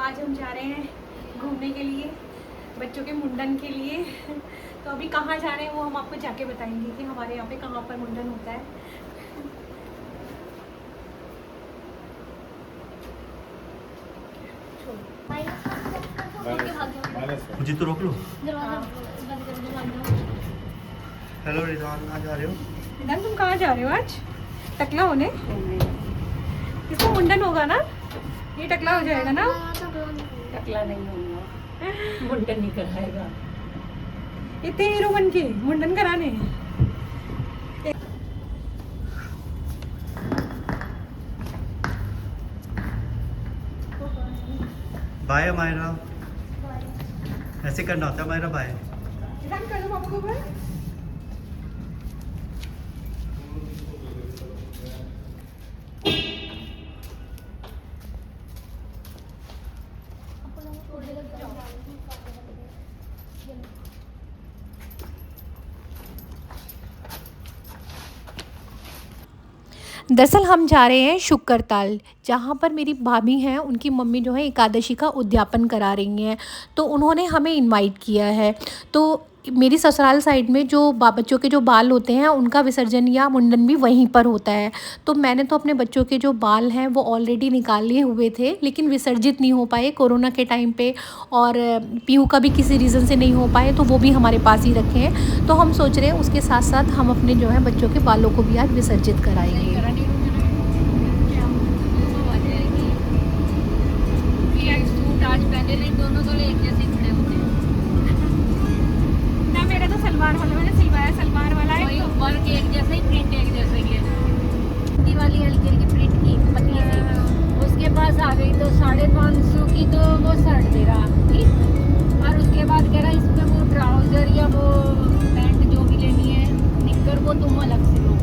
आज हम जा रहे हैं घूमने के लिए, बच्चों के मुंडन के लिए। तो अभी कहाँ जा रहे हैं वो हम आपको जाके बताएंगे कि हमारे यहाँ पे कहाँ पर मुंडन होता है। मुझे तो रोक लो। हेलो रिजवान, कहाँ जा रहे हो? रिजवान तुम कहाँ जा रहे हो आज? टकला होने? इसको मुंडन होगा ना, ये टकला हो जाएगा ना? टकला नहीं होगा, मुंडन नहीं कराएगा। इतने हीरो बन के मुंडन कराने। बाय मायरा, ऐसे करना होता है मायरा। बाय कर दो पापा को बाय। दरअसल हम जा रहे हैं शुक्रताल, जहाँ पर मेरी भाभी हैं, उनकी मम्मी जो है एकादशी का उद्यापन करा रही हैं, तो उन्होंने हमें इनवाइट किया है। तो मेरी ससुराल साइड में जो बच्चों के जो बाल होते हैं उनका विसर्जन या मुंडन भी वहीं पर होता है। तो मैंने तो अपने बच्चों के जो बाल हैं वो ऑलरेडी निकाल लिए हुए थे, लेकिन विसर्जित नहीं हो पाए कोरोना के टाइम पे, और पीहू का भी किसी रीज़न से नहीं हो पाए, तो वो भी हमारे पास ही रखे हैं। तो हम सोच रहे हैं उसके साथ साथ हम अपने जो है बच्चों के बालों को भी आज विसर्जित कराएंगे। आज पहले नहीं, दोनों तो एक जैसे खड़े होते हैं ना। मेरा तो सलवार वाला मैंने सिलवाया, सलवार वाला है तो वर्क एक जैसा ही, प्रिंट एक जैसा ही है। दिवाली हल्की हल्की प्रिंट की पतली सी, उसके पास आ गई तो 550 की तो वो शर्ट दे रहा, ठीक। और उसके बाद कह रहा इसमें वो ट्राउजर या वो पैंट जो भी लेनी है निक्कर, वो तुम अलग से लो।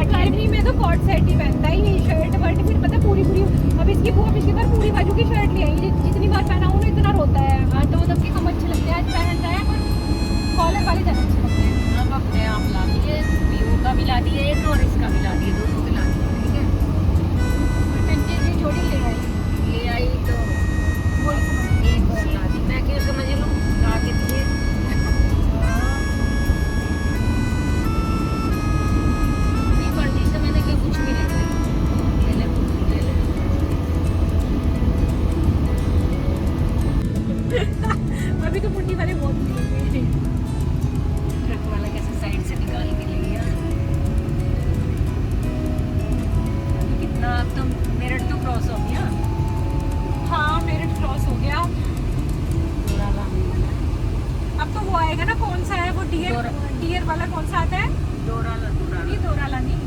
गर्मी में तो कॉट सेट ही पहनता ही, शर्ट वर्ट फिर पता पूरी पूरी। अब इसकी बुआ पिछली बार पूरी बाजू की शर्ट ले आई, जितनी बार पहना हूँ इतना रोता है। हाँ तो मतलब कि कम अच्छे लगते हैं, आज पहनता है पर कॉलर वाले ज़्यादा अच्छे लगते हैं। अब अपने आप ला दिए, वीवो का भी ला दिए एक और इसका भी ला दिए, दोनों के ला दिए, ठीक है। टंटे की जोड़ी ले आई तो वही समझ एक और ला दी, मैं क्यों समझ लूँ ला के दिए। मैंने क्या कुछ भी ले अभी तो मुंडी वाले बहुत मिलेंगे। ट्रक वाला कैसे साइड से निकाल के ले गया। कितना अब तो मेरठ तो क्रॉस हो गया। हाँ मेरिट क्रॉस हो गया। अब तो वो आएगा ना, कौन सा है वो डियर वाला कौन सा आता है? दोराला नहीं,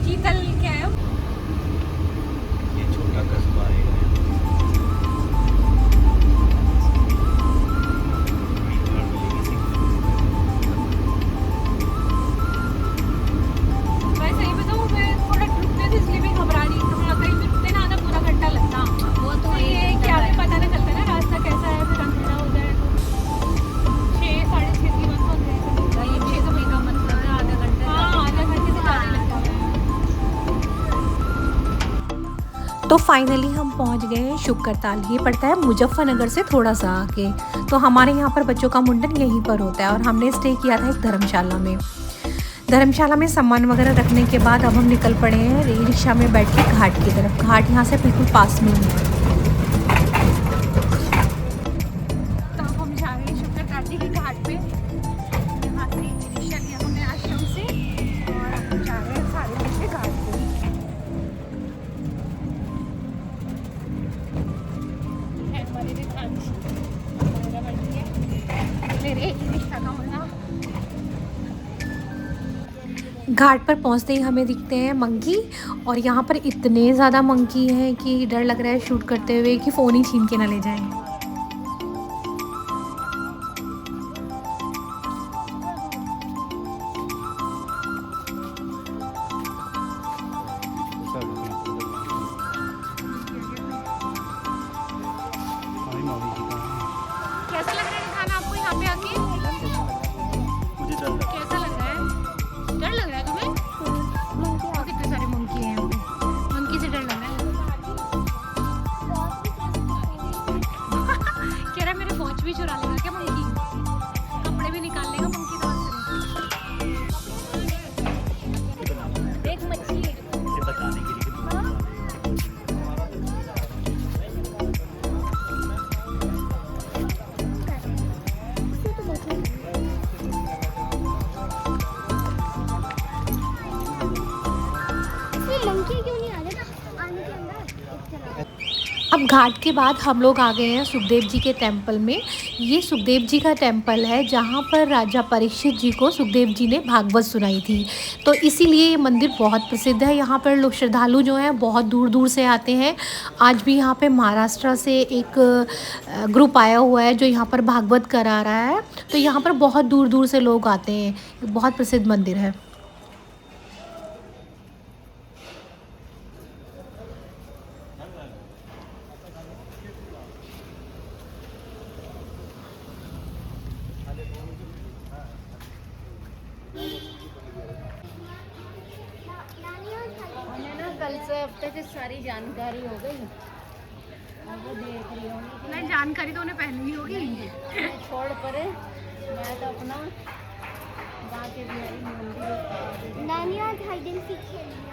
चीतल क्या है? ये छोटा कस्बा है। मैं सही बताऊँ, मैं थोड़ा रुकने से इसलिए भी घबरा रही हूँ, कहीं भी रुकते ना आधा पूरा घंटा लगता। वो तो ये क्या हमें पता नहीं चलता ना रास्ता कैसा है, फिर अंधेरा हो जाए तो 6 साढ़े 6 की बस होते हैं। ये 6 समय का मतलब है आधा घंटा। हाँ आधा घंटे से ज़्यादा लगता है। तो फाइनली हम पहुंच गए हैं शुक्रताल। ये पड़ता है मुजफ्फरनगर से थोड़ा सा आगे। तो हमारे यहाँ पर बच्चों का मुंडन यहीं पर होता है, और हमने स्टे किया था एक धर्मशाला में। धर्मशाला में सामान वगैरह रखने के बाद अब हम निकल पड़े हैं रिक्शा में बैठ के घाट की तरफ। घाट यहाँ से बिल्कुल पास में ही है। तो अब हम जा रहे हैं शुक्रताल जी के घाट पे। यहाँ से रिक्शा लिया हमने आश्रम से, और अब हम जा रहे हैं सारे बच्चे घाट पे। है हमारे लिए आज हमारा बढ़िया मेरे रिक्शा का होना। घाट पर पहुँचते ही हमें दिखते हैं मंकी, और यहाँ पर इतने ज़्यादा मंकी हैं कि डर लग रहा है शूट करते हुए कि फ़ोन ही छीन के ना ले जाएं। कैसा लग रहा है खाना आपको यहाँ पे आके? मुझे डर लग रहा है। कैसा लग रहा है? डर लग रहा है तुम्हें? और कितने सारे मंकी हैं यहाँ पे, मंकी से डर लग रहा है। कुछ भी चुरा लेगा क्या मंकी? कपड़े भी निकाल लेगा मंकी तो देख मछली ये बताने के लिए कि मंकी क्यों नहीं आ रहे ना आने के अंदर चला। अब घाट के बाद हम लोग आ गए हैं सुखदेव जी के टेम्पल में। ये सुखदेव जी का टेम्पल है जहाँ पर राजा परीक्षित जी को सुखदेव जी ने भागवत सुनाई थी, तो इसीलिए ये मंदिर बहुत प्रसिद्ध है। यहाँ पर लोग श्रद्धालु जो हैं बहुत दूर दूर से आते हैं। आज भी यहाँ पे महाराष्ट्र से एक ग्रुप आया हुआ है जो यहाँ पर भागवत करा रहा है, तो यहाँ पर बहुत दूर दूर से लोग आते हैं। बहुत प्रसिद्ध मंदिर है। हमें ना कल से अब तक सारी जानकारी हो गई। अब वो देख रही होंगी कि नहीं, जानकारी तो उन्हें पहले ही होगी। छोड़ पड़े, मैं तो अपना बाकी बिहारी मंदिर नानी आज हाइड एंड सीक खेलना।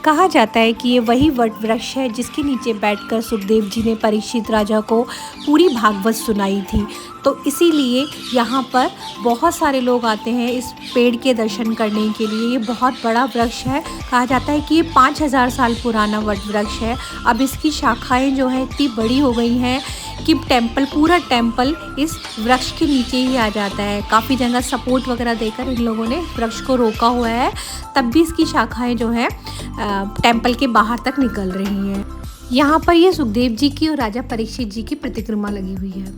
कहा जाता है कि ये वही वट वृक्ष है जिसके नीचे बैठकर सुखदेव जी ने परीक्षित राजा को पूरी भागवत सुनाई थी। तो इसीलिए यहाँ पर बहुत सारे लोग आते हैं इस पेड़ के दर्शन करने के लिए। ये बहुत बड़ा वृक्ष है। कहा जाता है कि ये 5000 साल पुराना वट वृक्ष है। अब इसकी शाखाएं जो हैं इतनी बड़ी हो गई हैं कि पूरा टेम्पल इस वृक्ष के नीचे ही आ जाता है। काफ़ी जगह सपोर्ट वगैरह देकर इन लोगों ने वृक्ष को रोका हुआ है, तब भी इसकी शाखाएं जो है टेम्पल के बाहर तक निकल रही हैं। यहाँ पर ये सुखदेव जी की और राजा परीक्षित जी की प्रतिक्रिया लगी हुई है।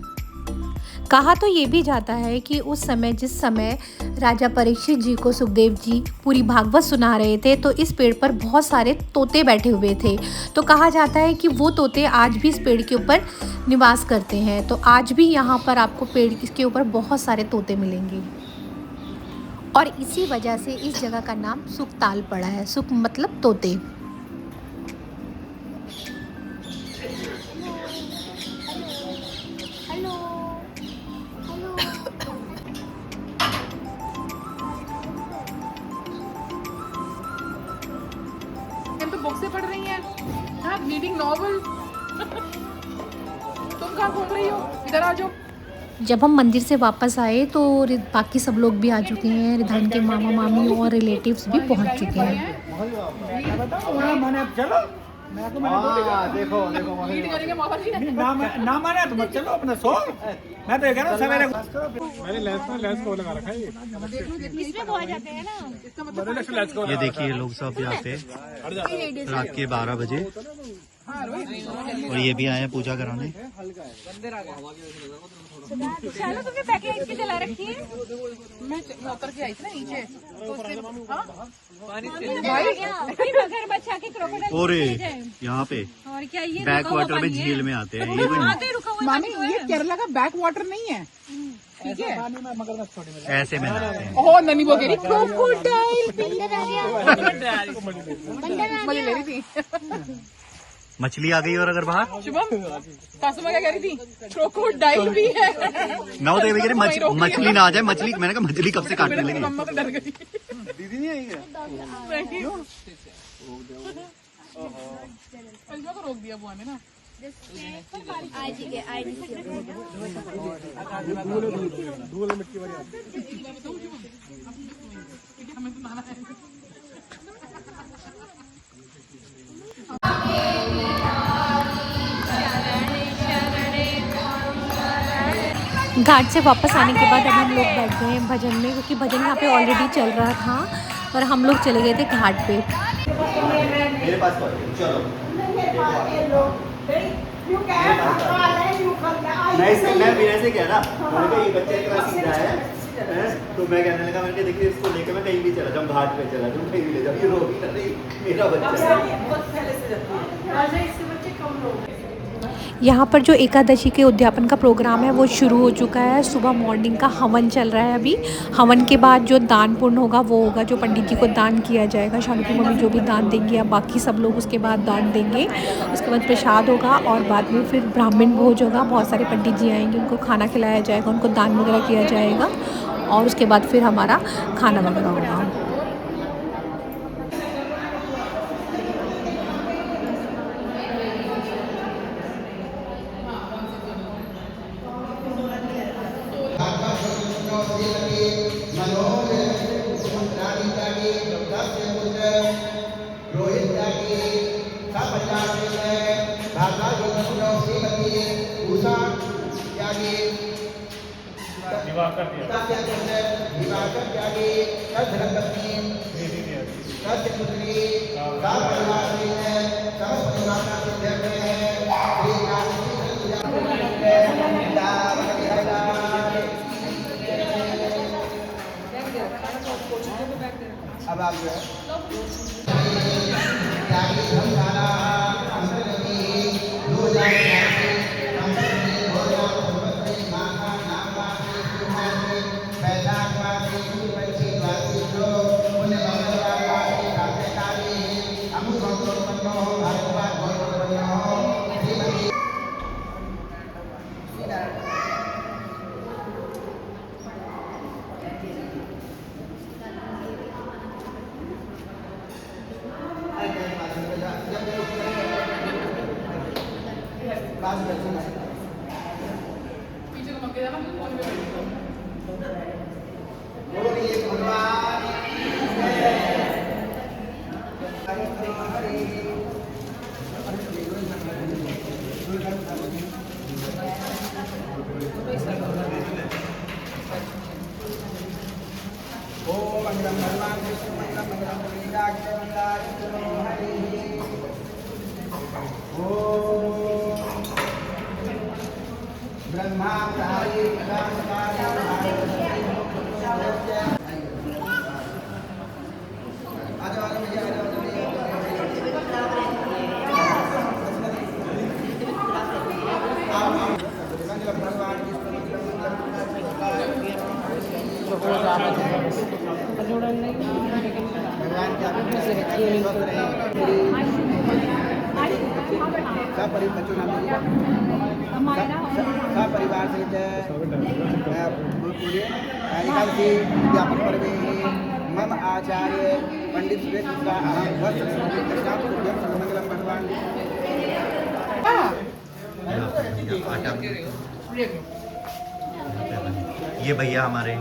कहा तो ये भी जाता है कि उस समय जिस समय राजा परीक्षित जी को सुखदेव जी पूरी भागवत सुना रहे थे, तो इस पेड़ पर बहुत सारे तोते बैठे हुए थे। तो कहा जाता है कि वो तोते आज भी इस पेड़ के ऊपर निवास करते हैं। तो आज भी यहाँ पर आपको पेड़ के ऊपर बहुत सारे तोते मिलेंगे, और इसी वजह से इस जगह का नाम सुखताल पड़ा है। सुख मतलब तोते। हेलो तुम तो बुक से पढ़ रही हैं, हाँ, रीडिंग नॉवल। तुम कहाँ घूम रही हो? इधर आ जाओ। जब हम मंदिर से वापस आए तो बाकी सब लोग भी आ चुके हैं। रिधान के मामा मामी और रिलेटिव्स भी पहुंच चुके हैं। देखो देखो रीड करेंगे मामा जी। ना माने तो मत चलो अपना सो। मैं तो ये कह रहा हूँ सवेरे मैंने लेंस को लगा रखा है ये। इसमें बहुत जाते हैं ना, इसका मतलब ये देखिए लोग सब यहाँ पे रात के 12 बजे, और ये भी आए हैं पूजा कराने। चलो तुमने पैकेट की जला रखी है। मैं उतर के आई थी ना नीचे, तो उससे भाई मगरमच्छ के क्रोकोडाइल और यहाँ पे और क्या ये बैक वाटर में झील में आते हैं। ये मामी ये केरला का बैक वाटर नहीं है, ठीक है? ऐसे में नहाते हैं। ओह ननी वो कह रही क्रोकोडाइल बंदर आ गया। मजे ले रही थी। मछली आ गई और अगर बाहर शुभम सासू माँ क्या कह रही थी? क्रोकोडाइल भी है। मैं वो तो ये कह रही मछली ना आ जाए। मछली, मैंने कहा मछली कब से काटने लगी। मम्मा तो डर गई। दीदी नहीं आई है। अंजुआ को रोक दिया बुआ ने ना। घाट से वापस आने के बाद अब हम लोग बैठ गए हैं भजन में, क्योंकि भजन यहाँ पे ऑलरेडी चल रहा था और हम लोग चले गए थे घाट पे। मेरे पास चलो। मैं बिना से कह रहा मैंने कहा ये बच्चा इतना सीधा है तो मैं कहने लगा मैंने कहा देखिए इसको लेकर मैं कहीं भी चला जाऊँ, घाट पे चला जाऊँ, कहीं भी ले जाऊँ, ये रो भी ना नहीं मेरा बच्चा है। यहाँ पर जो एकादशी के उद्यापन का प्रोग्राम है वो शुरू हो चुका है। सुबह मॉर्निंग का हवन चल रहा है अभी। हवन के बाद जो दान पुण्य होगा वो होगा, जो पंडित जी को दान किया जाएगा। शानू की मम्मी जो भी दान देंगी या बाकी सब लोग उसके बाद दान देंगे। उसके बाद प्रसाद होगा और बाद में फिर ब्राह्मण भोज होगा। बहुत सारे पंडित जी आएंगे, उनको खाना खिलाया जाएगा, उनको दान वगैरह किया जाएगा और उसके बाद फिर हमारा खाना वगैरह होगा। अब आप जो है परिवार से ज्ञापन पर्वे मम आचार्य पंडित सुरेश मिश्रा अहम मंगलम भगवान। ये भैया हमारे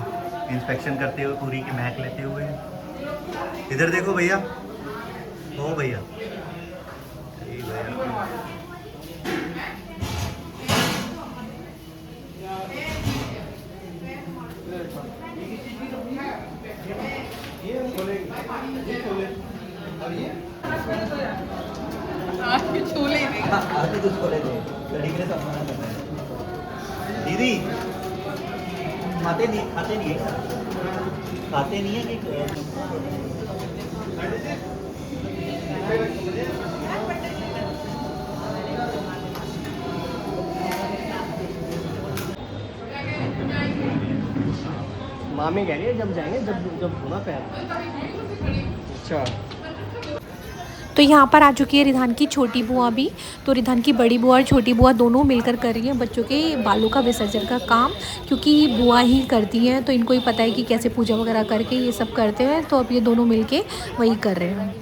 इंस्पेक्शन करते हुए पूरी की महक लेते हुए, इधर देखो भैया, ओ भैया दीदी खाते नहीं है कि मामी कह रही है जब जाएंगे जब होना पैर। अच्छा, तो यहाँ पर आ चुकी है रिधान की छोटी बुआ भी। तो रिधान की बड़ी बुआ और छोटी बुआ दोनों मिलकर कर रही हैं बच्चों के बालों का विसर्जन का काम, क्योंकि बुआ ही करती हैं तो इनको ही पता है कि कैसे पूजा वगैरह करके ये सब करते हैं। तो अब ये दोनों मिलके वही कर रहे हैं।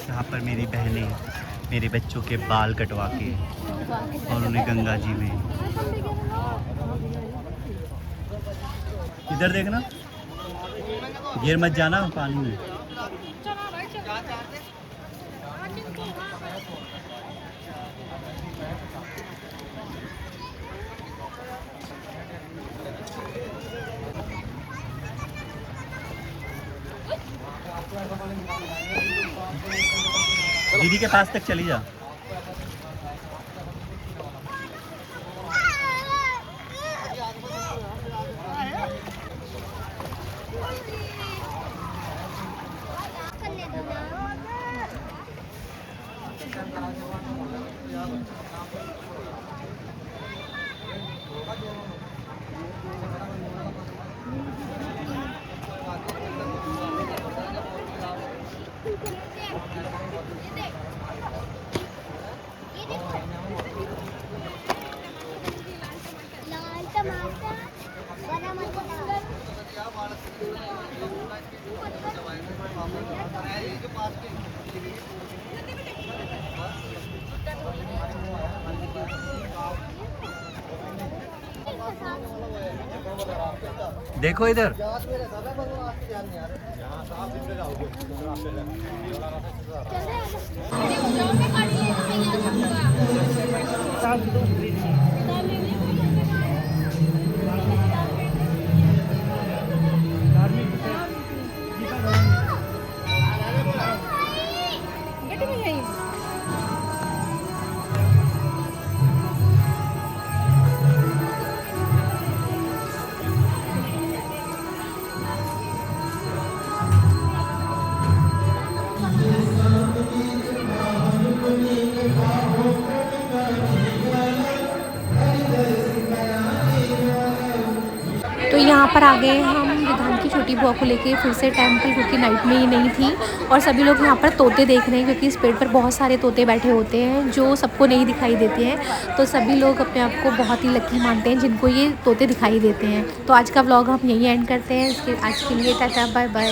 यहाँ पर मेरी बहनें मेरे बच्चों के बाल कटवा के और उन्हें गंगा जी में, इधर देखना, गिर मत जाना पानी में। दीदी के पास तक चली जा। लाल टमाटर, बड़ा मसाला। देखो इधर। तो यहाँ पर आ गए हम विधान की छोटी बुआ को लेके फिर से टेम्पल, क्योंकि नाइट में ही नहीं थी। और सभी लोग यहाँ पर तोते देख रहे हैं, क्योंकि इस पेड़ पर बहुत सारे तोते बैठे होते हैं जो सबको नहीं दिखाई देते हैं। तो सभी लोग अपने आप को बहुत ही लकी मानते हैं जिनको ये तोते दिखाई देते हैं। तो आज का व्लॉग हम यहीं एंड करते हैं। आज के लिए टाटा, बाय बाय।